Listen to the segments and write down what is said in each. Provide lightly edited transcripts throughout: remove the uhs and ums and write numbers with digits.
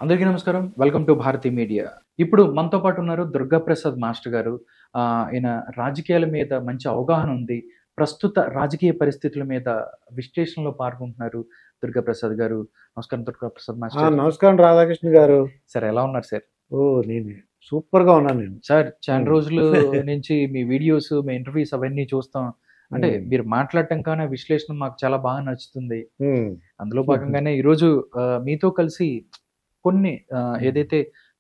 అందరికీ నమస్కారం. Welcome to Bharati Media. ఇప్పుడు మనతో పాటు ఉన్నారు దుర్గాప్రసాద్ మాస్టర్ గారు. ఈయన రాజకీయాల మీద మంచి అవగాహన ఉంది. ప్రస్తుత రాజకీయ పరిస్థితుల మీద విశ్లేషణలో పాల్గొంటున్నారు దుర్గాప్రసాద్ గారు. నమస్కారం దుర్గాప్రసాద్ మాస్టర్. నమస్కారం రాధాకృష్ణ గారు. సార్ ఎలా ఉన్నారు సార్? నేను సూపర్‌గా ఉన్నాను నేను. సార్ చాలా రోజుల నుంచి మీ వీడియోస్, మీ ఇంటర్వ్యూస్ అవన్నీ చూస్తాం. అంటే మీరు మాట్లాడటం కానీ విశ్లేషణ మాకు చాలా బాగా నచ్చుతుంది. అందులో భాగంగానే ఈరోజు మీతో కలిసి కొన్ని ఏదైతే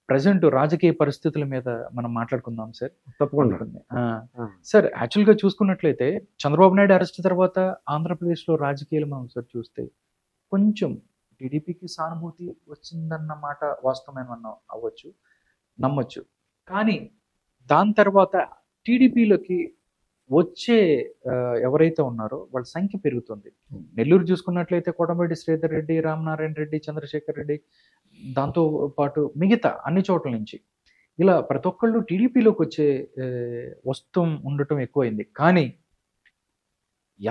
ప్రెజెంట్ రాజకీయ పరిస్థితుల మీద మనం మాట్లాడుకుందాం సార్. తప్పకుండా. సార్ యాక్చువల్‌గా చూసుకున్నట్లయితే చంద్రబాబు నాయుడు అరెస్ట్ తర్వాత ఆంధ్రప్రదేశ్‌లో రాజకీయాలు మనం ఒకసారి చూస్తే కొంచెం టీడీపీకి సానుభూతి వచ్చిందన్న మాట వాస్తవమేమన్నా అవ్వచ్చు, నమ్మొచ్చు. కానీ దాని తర్వాత టీడీపీలోకి వచ్చే ఎవరైతే ఉన్నారో వాళ్ళ సంఖ్య పెరుగుతుంది. నెల్లూరు చూసుకున్నట్లయితే కోటమిరెడ్డి శ్రీధర్ రెడ్డి, రామనారాయణ రెడ్డి, చంద్రశేఖర్ రెడ్డి, దాంతో పాటు మిగతా అన్ని చోట్ల నుంచి ఇలా ప్రతి ఒక్కళ్ళు టీడీపీలోకి వచ్చే ఉండటం ఎక్కువైంది. కానీ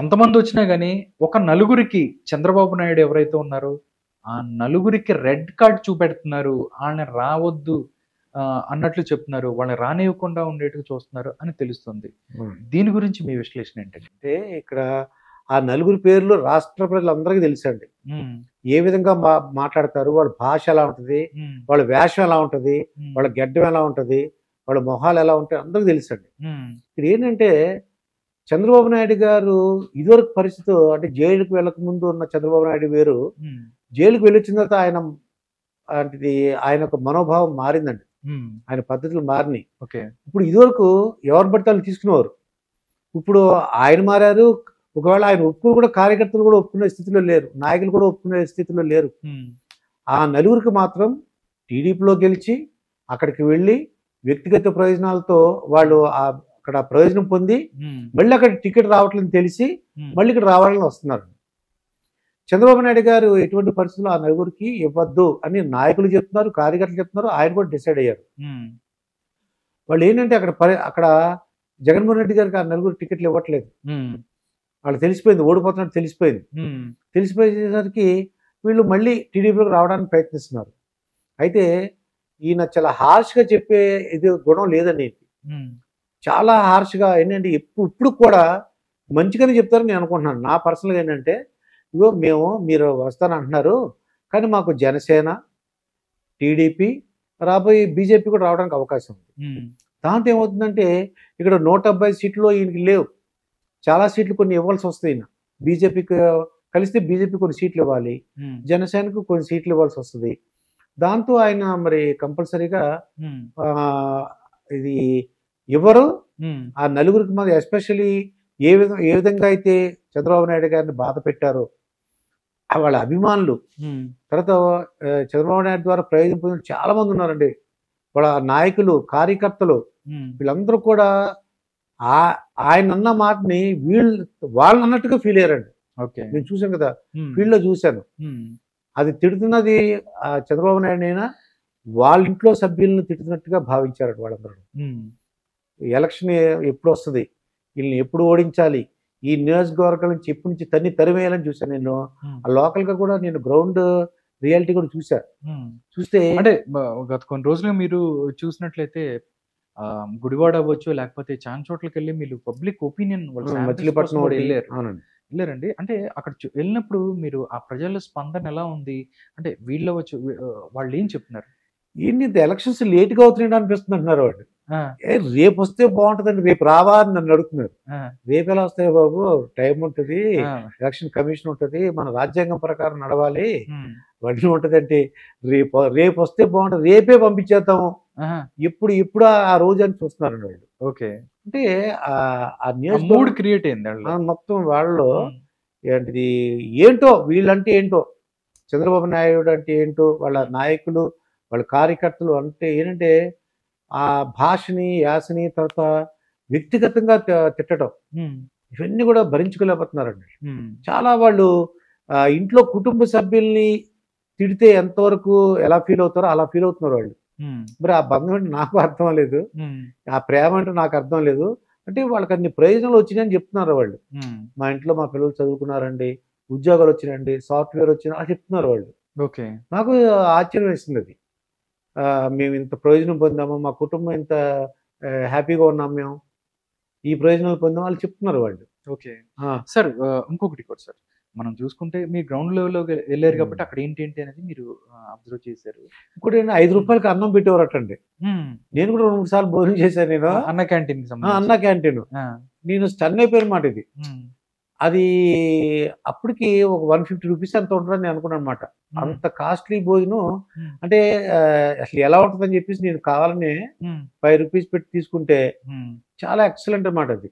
ఎంతమంది వచ్చినా కానీ ఒక నలుగురికి చంద్రబాబు నాయుడు ఎవరైతే ఉన్నారో ఆ నలుగురికి రెడ్ కార్డ్ చూపెడుతున్నారు. వాళ్ళని రావద్దు అన్నట్లు చెప్తున్నారు. వాళ్ళని రానివ్వకుండా ఉండేట్టుగా చూస్తున్నారు అని తెలుస్తుంది. దీని గురించి మీ విశ్లేషణ ఏంటంటే? ఇక్కడ ఆ నలుగురు పేర్లు రాష్ట్ర ప్రజలందరికీ తెలుసండి. ఏ విధంగా మాట్లాడతారు, వాళ్ళ భాష ఎలా ఉంటుంది, వాళ్ళ వేషం ఎలా ఉంటుంది, వాళ్ళ గెడ్డం ఎలా ఉంటుంది, వాళ్ళ మొహాలు ఎలా ఉంటాయి అందరికీ తెలుసండి. ఇక్కడ ఏంటంటే చంద్రబాబు నాయుడు గారు ఇదివరకు పరిస్థితి అంటే జైలుకి వెళ్ళక ముందు ఉన్న చంద్రబాబు నాయుడు వేరు, జైలుకి వెళ్ళొచ్చిన తర్వాత ఆయన ఒక మనోభావం మారిందండి. ఆయన పద్ధతులు మారినాయి. ఇప్పుడు ఇదివరకు ఎవరు పడితే వాళ్ళు తీసుకునేవారు. ఇప్పుడు ఆయన మారారు. ఒకవేళ ఆయన ఒప్పుకుని కూడా కార్యకర్తలు కూడా ఒప్పుకునే స్థితిలో లేరు, నాయకులు కూడా ఒప్పుకునే స్థితిలో లేరు. ఆ నలుగురికి మాత్రం టీడీపీలో గెలిచి అక్కడికి వెళ్ళి వ్యక్తిగత ప్రయోజనాలతో వాళ్ళు అక్కడ ప్రయోజనం పొంది మళ్ళీ అక్కడ టికెట్ రావట్లేదని తెలిసి మళ్ళీ ఇక్కడ రావాలని వస్తున్నారు. చంద్రబాబు నాయుడు గారు ఎటువంటి పరిస్థితుల్లో ఆ నలుగురికి ఇవ్వద్దు అని నాయకులు చెప్తున్నారు, కార్యకర్తలు చెప్తున్నారు, ఆయన కూడా డిసైడ్ అయ్యారు. వాళ్ళు ఏంటంటే అక్కడ జగన్మోహన్ రెడ్డి గారికి ఆ నలుగురు టికెట్లు ఇవ్వట్లేదు. వాళ్ళు తెలిసిపోయింది, ఓడిపోతున్నట్టు తెలిసిపోయింది. తెలిసిపోయేసరికి వీళ్ళు మళ్ళీ టీడీపీలోకి రావడానికి ప్రయత్నిస్తున్నారు. అయితే ఈయన చాలా హార్ష్గా చెప్పే ఇది గుణం లేదని, చాలా హార్ష్గా ఏంటంటే ఇప్పుడు కూడా మంచిగానే చెప్తారని నేను అనుకుంటున్నాను. నా పర్సనల్గా ఏంటంటే ఇగో మీరు వస్తానంటున్నారు కానీ మాకు జనసేన, టీడీపీ, రాబోయే బీజేపీ కూడా రావడానికి అవకాశం ఉంది. దాంతో ఏమవుతుందంటే ఇక్కడ 170 సీట్లు ఈయనకి లేవు, చాలా సీట్లు కొన్ని ఇవ్వాల్సి వస్తాయి. బీజేపీకి కలిస్తే బీజేపీ కొన్ని సీట్లు ఇవ్వాలి, జనసేనకు కొన్ని సీట్లు ఇవ్వాల్సి వస్తుంది. దాంతో ఆయన మరి కంపల్సరీగా ఇది ఇవ్వరు. ఆ నలుగురికి మరి ఎస్పెషల్లీ ఏ విధంగా అయితే చంద్రబాబు నాయుడు గారిని బాధ పెట్టారో వాళ్ళ అభిమానులు, తర్వాత చంద్రబాబు నాయుడు ద్వారా ప్రయోజనం పొందిన చాలా మంది ఉన్నారండి. వాళ్ళ నాయకులు, కార్యకర్తలు, వీళ్ళందరూ కూడా ఆయన అన్న మాటని వాళ్ళు అన్నట్టుగా ఫీల్ అయ్యారండి. నేను చూశాను కదా, ఫీల్డ్లో చూశాను. అది తిడుతున్నది చంద్రబాబు నాయుడు అయినా వాళ్ళ ఇంట్లో సభ్యులను తిడుతున్నట్టుగా భావించారు వాళ్ళందరూ. ఎలక్షన్ ఎప్పుడు వస్తుంది, వీళ్ళని ఎప్పుడు ఓడించాలి, ఈ నియోజకవర్గం నుంచి ఎప్పటి నుంచి తరిమేయాలని చూశాను. నేను ఆ లోకల్గా కూడా నేను గ్రౌండ్ రియాలిటీ కూడా చూస్తే అంటే గత కొన్ని రోజులుగా మీరు చూసినట్లయితే గుడివాడ అవ్వచ్చు, లేకపోతే చాలా చోట్లకి వెళ్ళి మీరు పబ్లిక్ ఒపీనియన్ మచిలీపట్నం వెళ్ళారండి. అంటే అక్కడ వెళ్ళినప్పుడు మీరు ఆ ప్రజల స్పందన ఎలా ఉంది, అంటే వాళ్ళు ఏం చెప్తున్నారు? ఏంటి ఎలక్షన్స్ లేట్గా అవుతున్నాయి అనిపిస్తుంది అంటున్నారు వాళ్ళు. రేపు వస్తే బాగుంటుందండి, రేపు రావా అని నన్ను అడుగుతున్నారు. రేపు ఎలా వస్తాయి బాబు, టైం ఉంటుంది, ఎలక్షన్ కమిషన్ ఉంటుంది, మన రాజ్యాంగం ప్రకారం నడవాలి, వడ్డీ ఉంటుంది అంటే రేపు వస్తే బాగుంటుంది, రేపే పంపించేద్దాము, ఎప్పుడు ఆ రోజు అని చూస్తున్నారండి వాళ్ళు. అంటే ఆ మూడ్ క్రియేట్ అయింది మొత్తం వాళ్ళు. ఏంటిది ఏంటో వీళ్ళంటే ఏంటో, చంద్రబాబు నాయుడు అంటే ఏంటో, వాళ్ళ నాయకులు, వాళ్ళ కార్యకర్తలు అంటే ఏంటంటే ఆ భాషని, యాసని, తర్వాత వ్యక్తిగతంగా తిట్టడం, ఇవన్నీ కూడా భరించుకోలేకపోతున్నారండి. చాలా వాళ్ళు ఇంట్లో కుటుంబ సభ్యుల్ని తిడితే ఎంతవరకు ఎలా ఫీల్ అవుతారో అలా ఫీల్ అవుతున్నారు వాళ్ళు. మరి ఆ బంధం అంటే నాకు అర్థం లేదు, ఆ ప్రేమ అంటే నాకు అర్థం లేదు. అంటే వాళ్ళకి అన్ని ప్రయోజనాలు వచ్చినాయని చెప్తున్నారు వాళ్ళు. మా ఇంట్లో మా పిల్లలు చదువుకున్నారండి, ఉద్యోగాలు వచ్చినాయండి, సాఫ్ట్వేర్ వచ్చినా అని చెప్తున్నారు వాళ్ళు. ఓకే. నాకు ఆశ్చర్యం వేసింది అది. మేము ఇంత ప్రయోజనం పొందాము, మా కుటుంబం ఇంత హ్యాపీగా ఉన్నాం మేము, ఈ ప్రయోజనాలు పొందాం వాళ్ళు చెప్తున్నారు వాళ్ళు. ఓకే. ఆ, సార్ ఇంకొకటి కూడా సార్. మనం చూసుకుంటే మీరు గ్రౌండ్ లెవెల్‌లోకి ఎళ్లారు హ్మ్. కాబట్టి అక్కడ ఏంటి అనేది మీరు అబ్జర్వ్ చేశారు. ఇంకోటి ఏంటి, ₹5కి అన్నం పెట్టేవారటండి. హ్మ్. నేను కూడా 2, 3 సార్లు భోజనం చేశాను నేను. అన్న క్యాంటీన్‌కి అన్న సంబంధించి. క్యాంటీన్. ఆ! నేను స్టన్ అయిపోయిన మాట ఇది. హ్మ్. అది అప్పటికి ఒక ₹150 ఎంత ఉంటుందని నేను అనుకున్నాను అనమాట. హ్మ్. అంత కాస్ట్లీ భోజనం హ్మ్. అంటే అసలు ఎలా ఉంటుందని చెప్పేసి నేను కావాలని హ్మ్. ₹5 పెట్టి తీసుకుంటే హ్మ్. చాలా ఎక్సలెంట్ అనమాట అది.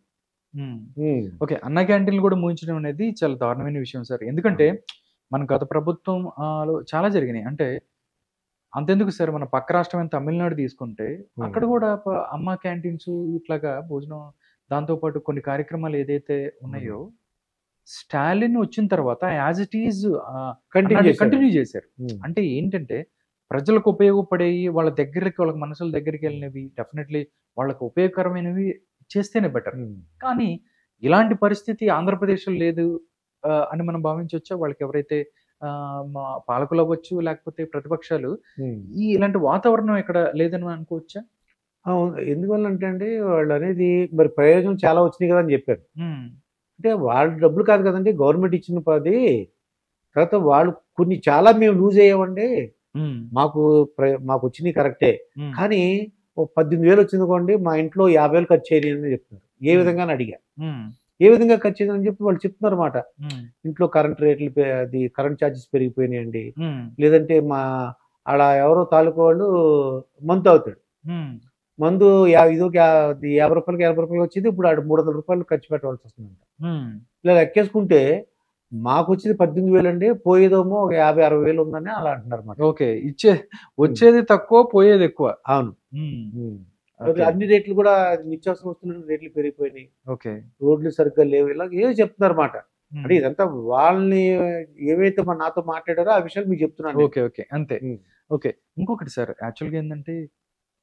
హ్మ్. హ్మ్. ఓకే. అన్న క్యాంటీన్‌లు కూడా మూయించడం అనేది చాలా దారుణమైన విషయం సార్. ఎందుకంటే మన గత ప్రభుత్వం లో చాలా జరిగినాయి. అంటే అంతెందుకు సార్ మన పక్క రాష్ట్రమైన తమిళనాడు తీసుకుంటే అక్కడ కూడా అమ్మ క్యాంటీన్స్ ఇట్లాగా భోజనం దాంతో పాటు కొన్ని కార్యక్రమాలు ఏదైతే ఉన్నాయో స్టాలిన్ వచ్చిన తర్వాత యాజ్ ఇట్ ఈజ్ కంటిన్యూ చేశారు. కంటిన్యూ చేశారు. హ్మ్. అంటే ఏంటంటే ప్రజలకు ఉపయోగపడేవి వాళ్ళ దగ్గరికి వాళ్ళ మనసుల దగ్గరికి వెళ్ళినవి డెఫినెట్లీ వాళ్ళకు ఉపయోగకరమైనవి చేస్తేనే బెటర్. హ్మ్. కానీ ఇలాంటి పరిస్థితి ఆంధ్రప్రదేశ్‌లో లేదు అని మనం భావించొచ్చా? వాళ్ళకి ఎవరైతే మా పాలకులు అవ్వచ్చు, లేకపోతే ప్రతిపక్షాలు హ్మ్. ఇలాంటి వాతావరణం ఇక్కడ లేదని అనుకోవచ్చా? అవును. ఎందువల్లంటే అండి వాళ్ళనేది మరి ప్రయోజనం చాలా వచ్చినాయి కదా అని చెప్పారు. హ్మ్. అంటే వాళ్ళ డబ్బులు కాదు కదండీ గవర్నమెంట్ ఇచ్చిన పది. తర్వాత వాళ్ళు కొన్ని చాలా మేము లూజ్ అయ్యామండి. హ్మ్. మాకొచ్చినియి కరెక్టే. హ్మ్. కానీ ఓ 18,000 వచ్చిందనుకోండి మా ఇంట్లో 50,000 ఖర్చయినాయి అని చెప్తున్నారు. ఏ హ్మ్. విధంగా అని అడిగా. హ్మ్. ఏ విధంగా ఖర్చయిందని చెప్పి వాళ్ళు చెప్తున్నారన్నమాట. హ్మ్. ఇంట్లో కరెంట్ రేట్లు అది కరెంట్ చార్జెస్ పెరిగిపోయినాయండి. హ్మ్. లేదంటే ఆడ ఎవరో తాలూకా వాళ్ళు మందు తాగుతాడు. హ్మ్. మందు ఇదివరకు ₹50కి ₹80 వచ్చేది. ఇప్పుడు ఆడు ₹300 ఖర్చు పెట్టవలసొస్తుందంట. హ్మ్. ఇలా లెక్కేసుకుంటే మాకొచ్చేది 18,000 అండి. పోయేదేమో ఒక 50, 60,000 ఉందని అలా అంటున్నారన్నమాట. ఓకే. వచ్చేది తక్కువ, పోయేది ఎక్కువ. అవును. హ్మ్. హ్మ్. ఓకే. అన్ని రేట్లు కూడా నిత్యావసర వస్తువుల రేట్లు పెరిగిపోయినాయి. ఓకే. రోడ్లు సరిగ్గా లేవు. ఇలా ఏవో చెప్తున్నారన్నమాట. హ్మ్. అంటే ఇదంతా వాళ్ళని ఏవైతే నాతో మాట్లాడారో ఆ విషయాలు మీకు చెప్తున్నాను నేను. ఓకే. ఓకే. అంతే. హ్మ్. ఓకే. ఇంకొకటి సార్ యాక్చువల్‌గా ఏందంటే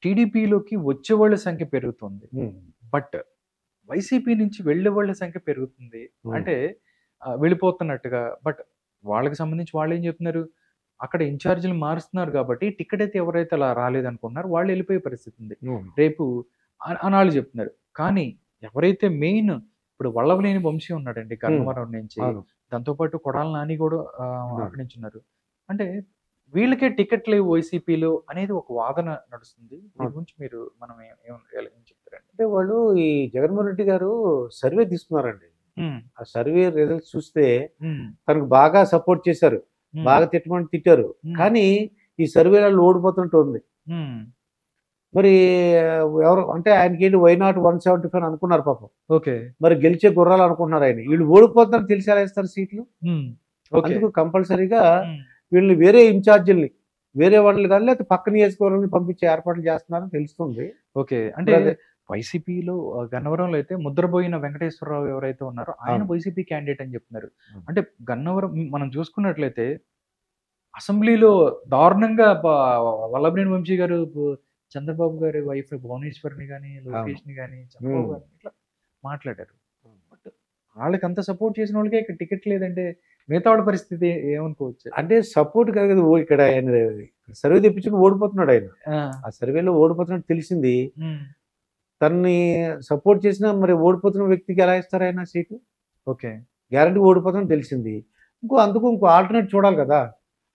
టీడీపీలోకి వచ్చేవాళ్ళ సంఖ్య పెరుగుతుంది. హ్మ్. బట్ వైసీపీ నుంచి వెళ్ళేవాళ్ళ సంఖ్య పెరుగుతుంది. హ్మ్. అంటే వెళ్ళిపోతున్నట్టుగా. బట్ వాళ్ళకి సంబంధించి వాళ్ళేం చెప్తున్నారు? అక్కడ ఇన్‌చార్జ్‌లు మారుస్తున్నారు కాబట్టి టికెట్ అయితే ఎవరైతే అలా రాలేదనుకుంటున్నారో వాళ్ళు వెళ్ళిపోయే పరిస్థితి ఉంది. హ్మ్. రేపు అనాళ్ళు చెప్తున్నారు. కానీ ఎవరైతే మెయిన్ ఇప్పుడు వల్లభనేని వంశీ ఉన్నాడండి గన్నవరం నుంచి. అవును. దాంతో పాటు కొడాల నాని కూడా ఉన్నాడు. అక్కడి నుంచి ఉన్నారు. అంటే వీళ్ళకే టికెట్ లేవు వైసీపీలో అనేది ఒక వాదన నడుస్తుంది. దీని అవును. గురించి మీరు మనం ఏం చెప్తారండి? అంటే వాళ్ళు ఈ జగన్మోహన్ రెడ్డి గారు సర్వే తీసుకున్నారండి. హ్మ్. ఆ సర్వే రిజల్ట్స్ చూస్తే హ్మ్. తనకు బాగా సపోర్ట్ చేశారు. హ్మ్. బాగా తిట్టమని తిట్టారు. హ్మ్. కానీ ఈ సర్వేలలో ఓడిపోతున్నట్టు ఉంది. హ్మ్. మరి ఎవరు అంటే ఆయనకేంటి వై నాట్ 175 అనుకున్నారు పాపం. ఓకే. మరి గెలిచే గుర్రాలు అనుకుంటున్నారు ఆయన. వీళ్ళు ఓడిపోతారని తెలిసి ఎలా ఇస్తారు సీట్లు? హ్మ్. ఓకే. అందుకు కంపల్సరీగా హ్మ్. వీళ్ళని వేరే ఇన్ఛార్జీలని వేరే వాళ్ళని కానీ లేకపోతే పక్క నియోజకవర్గానికి పంపించే ఏర్పాట్లు చేస్తున్నారని తెలుస్తుంది. ఓకే. అంటే అదే వైసీపీలో గన్నవరంలో అయితే ముద్రబోయిన వెంకటేశ్వరరావు ఎవరైతే ఉన్నారో ఆయన అవును. వైసీపీ క్యాండిడేట్ అని చెప్తున్నారు. అవును. అంటే గన్నవరం మనం చూసుకున్నట్లయితే అసెంబ్లీలో దారుణంగా వల్లభనేని వంశీ గారు చంద్రబాబు గారి వైఫ్ భువనేశ్వర్‌ని గాని, లోకేష్‌ని గాని, చంద్రబాబు హ్మ్. గారిని ఇట్లా మాట్లాడారు. బట్ వాళ్ళకంత సపోర్ట్ చేసిన వాళ్ళకే ఇక్కడ టికెట్ లేదంటే మిగతా వాళ్ళ పరిస్థితి ఏమనుకోవచ్చు? అంటే సపోర్ట్ కాదు కదా ఇక్కడ ఆయన సర్వే తెప్పించుకొని ఓడిపోతున్నాడు ఆయన. ఆ! ఆ సర్వేలో ఓడిపోతున్నట్టు తెలిసింది. హ్మ్. తనని సపోర్ట్ చేసినా మరి ఓడిపోతున్న వ్యక్తికి ఎలా ఇస్తారు ఆయన సీటు? ఓకే. గ్యారంటీ ఓడిపోతామని తెలిసింది. ఇంకో ఆల్టర్‌నేట్ చూడాలి కదా!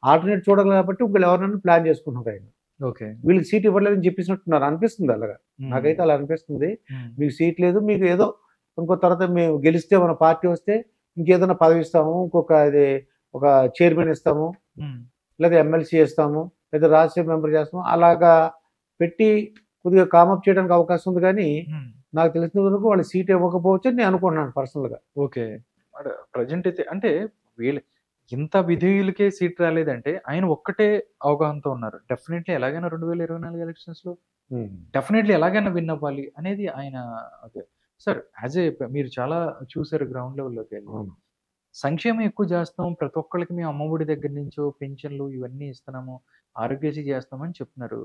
ఆల్టర్‌నేట్ చూడాలి కాబట్టి ఇంకోళ్ళు ఎవరినైనా ప్లాన్ చేసుకుంటున్నారు ఆయన. ఓకే. వీళ్ళకి సీట్ ఇవ్వట్లేదని చెప్పేసినట్టున్నారు. అనిపిస్తుంది అలాగా. హ్మ్. నాకైతే అలా అనిపిస్తుంది. హ్మ్. మీకు సీట్ లేదు. మీకు ఏదో ఇంకో తర్వాత మేము గెలిస్తే మన పార్టీ వస్తే ఇంకేదైనా పదవి ఇస్తాము. ఒక చైర్మన్ ఇస్తాము. హ్మ్. లేదా ఎమ్మెల్సీ ఇస్తాము. లేదా రాజ్యసభ మెంబర్ చేస్తాము. అలాగా పెట్టి కొద్దిగా కామప్ చేయడానికి అవకాశం ఉంది గానీ, హ్మ్. నాకు తెలిసినంత వరకు వాళ్ళు సీట్ ఇవ్వకపోవచ్చు అని నేను అనుకుంటున్నాను పర్సనల్‌గా. ఓకే. ప్రెజెంట్ అయితే అంటే వీళ్ళు ఇంత విధేయులకే సీట్ రాలేదంటే ఆయన ఒక్కటే అవగాహనతో ఉన్నారు. డెఫినైట్‌లీ ఎలాగైనా 2024 ఎలక్షన్స్‌లో హ్మ్. డెఫినైట్‌లీ ఎలాగైనా విన్ అవ్వాలి అనేది ఆయన అదే. సార్ యాస్ ఏ మీరు చాలా చూసారు గ్రౌండ్ లెవెల్‌లోకెళ్ళి. అవును. సంక్షేమం ఎక్కువ చేస్తాం. ప్రతి ఒక్కళ్ళకి మేము అమ్మఒడి దగ్గర నుంచో పింఛన్లు ఇవన్నీ ఇస్తున్నాము. ఆరోగ్యశ్రీ చేస్తామని చెప్తున్నారు.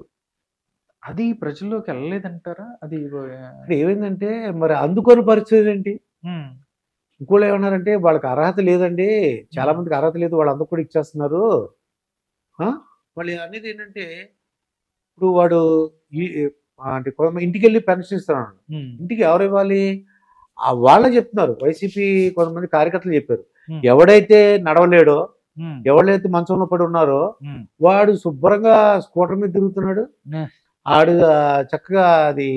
అది ప్రజల్లోకి ఎళ్ళలేదంటారా? అది ఇక్కడ ఏమైందంటే మరి అందుకోని పరిస్థితులేంటి? హ్మ్. ఇంకోళ్ళు ఏమన్నారంటే వాళ్ళకి అర్హత లేదండి. చాలా హ్మ్. మందికి అర్హత లేదు. వాళ్ళందరికి కూడా ఇచ్చేస్తున్నారు. వాళ్ళు అనేది ఏంటంటే ఇప్పుడు వాడు అంటే కొంతమంది ఇంటికి వెళ్ళి పెన్షన్ ఇస్తున్నాడు. ఇంటికి ఎవరు ఇవ్వాలి? వాళ్ళే చెప్తున్నారు. వైసీపీ కొంతమంది కార్యకర్తలు చెప్పారు, ఎవడైతే నడవలేడో, ఎవడైతే మంచంలో పడి ఉన్నారో వాడు శుభ్రంగా స్కూటర్ మీద తిరుగుతున్నాడు. ఆడు చక్కగా అది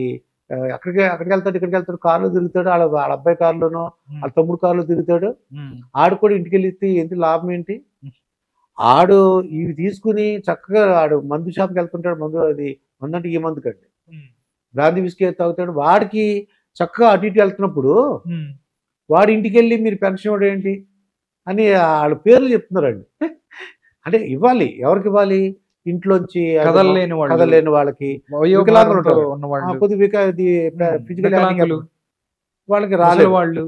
అక్కడికి వెళ్తాడు, ఇక్కడికి వెళ్తాడు, కారులో తిరుగుతాడు. వాళ్ళ అబ్బాయి కారులోనో వాళ్ళ తమ్ముడు కారులో తిరుగుతాడు. ఆడు కూడా ఇంటికి వెళ్తే ఏంటి లాభం ఏంటి? ఆడు ఇవి తీసుకుని చక్కగా ఆడు మందు షాప్కి వెళ్తుంటాడు. మందు అంటే ఈ మందు కండి, బ్రాంతి విస్కీ తాగుతాడు. వాడికి చక్కగా అటు ఇటు వెళ్తున్నప్పుడు వాడి ఇంటికి వెళ్ళి మీరు పెన్షన్ ఇవ్వడం ఏంటి అని వాళ్ళ పేర్లు చెప్తున్నారండి. అంటే ఇవ్వాలి, ఎవరికి ఇవ్వాలి? ఇంట్లోంచి కదలేని వాళ్ళకి, ఫిజికల్ వాళ్ళకి రాలేదు వాళ్ళు,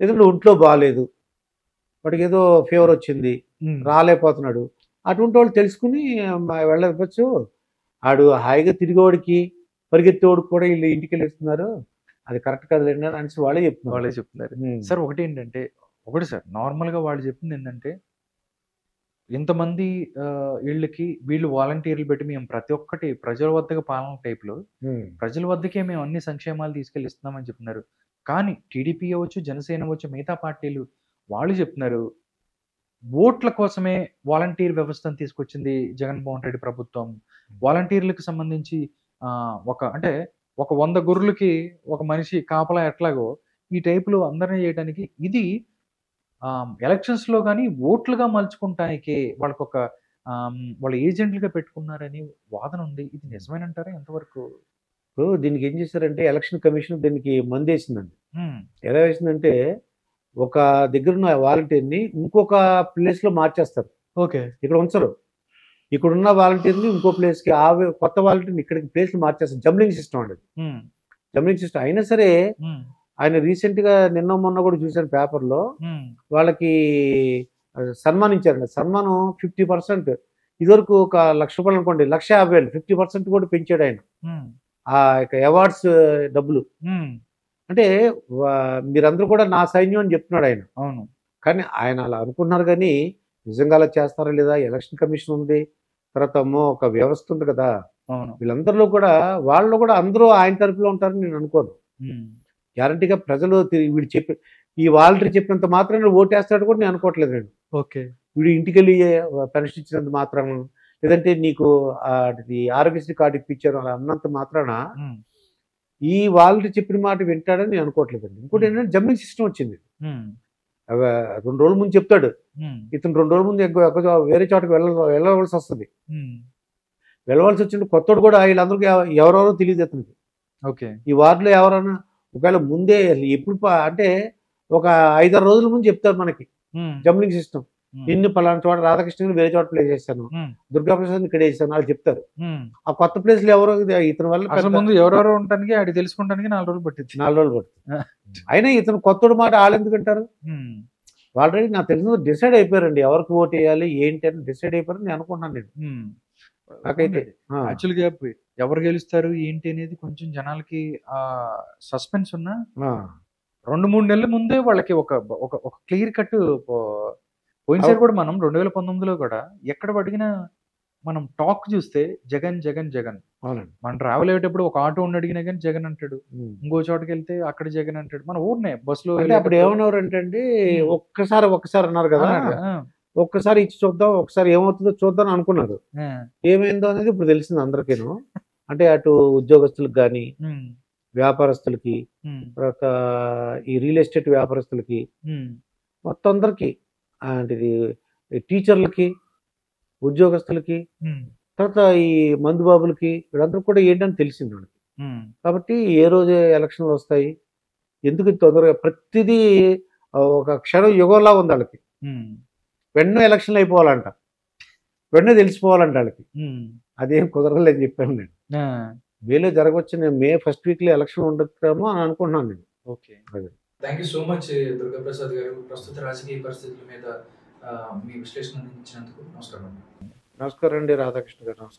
ఎందుకంటే ఒంట్లో బాగాలేదు, వాడికి ఏదో ఫీవర్ వచ్చింది, రాలేకపోతున్నాడు. అటువంటి వాళ్ళు తెలుసుకుని వెళ్ళవచ్చు. ఆడు హాయిగా తిరిగేవాడికి పరిగెత్తేవాడికి కూడా వీళ్ళు ఇంటికి వెళ్ళిస్తున్నారు, అది కరెక్ట్ కదలేండి అని వాళ్ళే చెప్తున్నారు. సార్ ఒకటి ఏంటంటే, సార్ నార్మల్గా వాళ్ళు చెప్పింది ఏంటంటే, ఇంతమంది వీళ్ళు వాలంటీర్లు పెట్టి మేము ప్రతి ఒక్కటి ప్రజల వద్దకు పాలన టైప్లో ప్రజల వద్దకే మేము అన్ని సంక్షేమాలు తీసుకెళ్ళి ఇస్తున్నామని చెప్తున్నారు. కానీ టీడీపీ అవ్వచ్చు, జనసేన అవ్వచ్చు, మిగతా పార్టీలు వాళ్ళు చెప్తున్నారు ఓట్ల కోసమే వాలంటీర్ వ్యవస్థను తీసుకొచ్చింది జగన్మోహన్ రెడ్డి ప్రభుత్వం. వాలంటీర్లకు సంబంధించి ఒక 100 గొర్రెలకి ఒక మనిషి కాపలా ఎట్లాగో ఈ టైపులో అందరినీ చేయడానికి ఇది ఎలక్షన్స్లో కానీ ఓట్లుగా మలుచుకుంటానికి వాళ్ళ ఏజెంట్లుగా పెట్టుకున్నారని వాదన ఉంది. ఇది నిజమేనంటారా? ఎంతవరకు? ఇప్పుడు దీనికి ఏం చేశారంటే ఎలక్షన్ కమిషన్ దీనికి మందేసిందండి. ఎలా వేసిందంటే ఒక దగ్గర ఉన్న వాలంటీర్ని ఇంకొక ప్లేస్లో మార్చేస్తారు. ఓకే, ఇక్కడ ఉంచరు. ఇక్కడున్న వాలంటీర్ని ఇంకో ప్లేస్కి కొత్త వాలంటీర్ని ఇక్కడికి ప్లేస్లో మార్చేస్తారు. జంబ్లింగ్ సిస్టమ్ అండి. జంబ్లింగ్ సిస్టమ్ అయినా సరే ఆయన రీసెంట్గా నిన్న మొన్న కూడా చూశాను పేపర్లో, వాళ్ళకి సన్మానించారండి. సన్మానం 50%. ఇదివరకు ఒక ₹1,00,000 అనుకోండి, ₹1,50,000 50% కూడా పెంచాడు ఆయన ఆ అవార్డ్స్ డబ్బులు. అంటే మీరందరూ కూడా నా సైన్యం అని చెప్తున్నాడు ఆయన. అవును, కానీ ఆయన అలా అనుకున్నారు, కానీ నిజంగా అలా చేస్తారా లేదా? ఎలక్షన్ కమిషన్ ఉంది, తర్వాత ఒక వ్యవస్థ ఉంది కదా. వీళ్ళందరిలో కూడా వాళ్ళు కూడా అందరూ ఆయన తరపులో ఉంటారని నేను అనుకోను. గ్యారంటీగా ప్రజలు వీడు ఈ వాలంటీర్ చెప్పినంత మాత్రాన ఓటేస్తాడు కూడా నేను అనుకోవట్లేదు నేను. ఓకే, వీడు ఇంటికి వెళ్ళి పెన్షన్ ఇచ్చినంత మాత్రాన, లేదంటే నీకు ఆరోగ్యశ్రీ కార్డు ఇప్పించారు అలా అన్నంత మాత్రాన ఈ వాలంటీర్ చెప్పిన మాట వింటాడని నేను అనుకోవట్లేదండి. ఇంకోటి ఏంటంటే జంబ్లింగ్ సిస్టమ్ వచ్చింది. 2 రోజుల ముందు చెప్తాడు, ఇతను 2 రోజుల ముందు వేరే చోటకి వెళ్ళవలసి వస్తుంది. వెళ్ళవలసి వచ్చినప్పుడు కొత్తడు కూడా వీళ్ళందరికీ ఎవరెవరో తెలియదు అతనికి. ఓకే, ఈ వార్డులో ఎవరైనా ఒకవేళ ముందే ఎప్పుడు అంటే ఒక 5-6 రోజుల ముందు చెప్తారు మనకి జంబ్లింగ్ సిస్టమ్. నిన్ను పలానా చోట రాధాకృష్ణ వేరే చోట ప్లేస్ చేశాను, దుర్గాప్రసాద్ ఇక్కడ వేసాను వాళ్ళు చెప్తారు. ఆ కొత్త ప్లేస్ లో ఎవరో ఇతని వల్ల ముందు ఎవరెవరో ఉండడానికి అది తెలుసుకోవడానికి 4 రోజులు పట్టింది. 4 రోజులు పడుతుంది. అయినా ఇతను కొత్తడు మాట వాళ్ళు ఎందుకు అంటారు? ఆల్రెడీ నాకు తెలిసిన డిసైడ్ అయిపోయారండి ఎవరికి ఓట్ వేయాలి ఏంటి అని డిసైడ్ అయిపోయారు నేను అనుకున్నాను. నేను నాకైతే యాక్చువల్గా ఎవరు గెలుస్తారు ఏంటి అనేది కొంచెం జనాలకి సస్పెన్స్ ఉన్నా 2-3 నెలల ముందే వాళ్ళకి ఒక క్లియర్ కట్. పోయినసారి కూడా మనం 2019లో కూడా ఎక్కడ అడిగినా మనం టాక్ చూస్తే జగన్ జగన్ జగన్. మనం ట్రావెల్ అయ్యేటప్పుడు ఒక ఆటో ఉండి అడిగినా కానీ జగన్ అంటాడు, ఇంకో చోటకి వెళ్తే అక్కడ జగన్ అంటాడు. మనం ఊరినే బస్సులో అప్పుడు ఏమన్నారు అంటే ఒక్కసారి అన్నారు కదా, ఒక్కసారి ఇచ్చి చూద్దాం, ఒకసారి ఏమవుతుందో చూద్దాం అనుకున్నారు. ఏమైందో అనేది ఇప్పుడు తెలిసింది అందరికీను. అంటే అటు ఉద్యోగస్తులకు కానీ, వ్యాపారస్తులకి, తర్వాత ఈ రియల్ ఎస్టేట్ వ్యాపారస్తులకి, మొత్తం అందరికి, అంటే టీచర్లకి, ఉద్యోగస్తులకి, తర్వాత ఈ మందుబాబులకి, వీళ్ళందరూ కూడా ఏంటని తెలిసింది వాళ్ళకి. కాబట్టి ఏ రోజు ఎలక్షన్లు వస్తాయి, ఎందుకు తొందరగా ప్రతిదీ ఒక క్షణం యుగంలా ఉంది వాళ్ళకి. వెంటనే ఎలక్షన్లు అయిపోవాలంట, వెంటనే తెలిసిపోవాలంట వాళ్ళకి. అదేం కుదరలేదని చెప్పాను నేను. మేలో జరగవచ్చు, నేను మే ఫస్ట్ వీక్లో ఎలక్షన్ ఉండొచ్చేమో అని అనుకుంటున్నాను నేను. Okay, thank you so much Durgaprasad గారు. ప్రస్తుత రాజకీయ పరిస్థితుల మీద మీ విశ్లేషణ అందించినందుకు నమస్కారం. నమస్కారం అండి రాధాకృష్ణ గారు. నమస్కారం.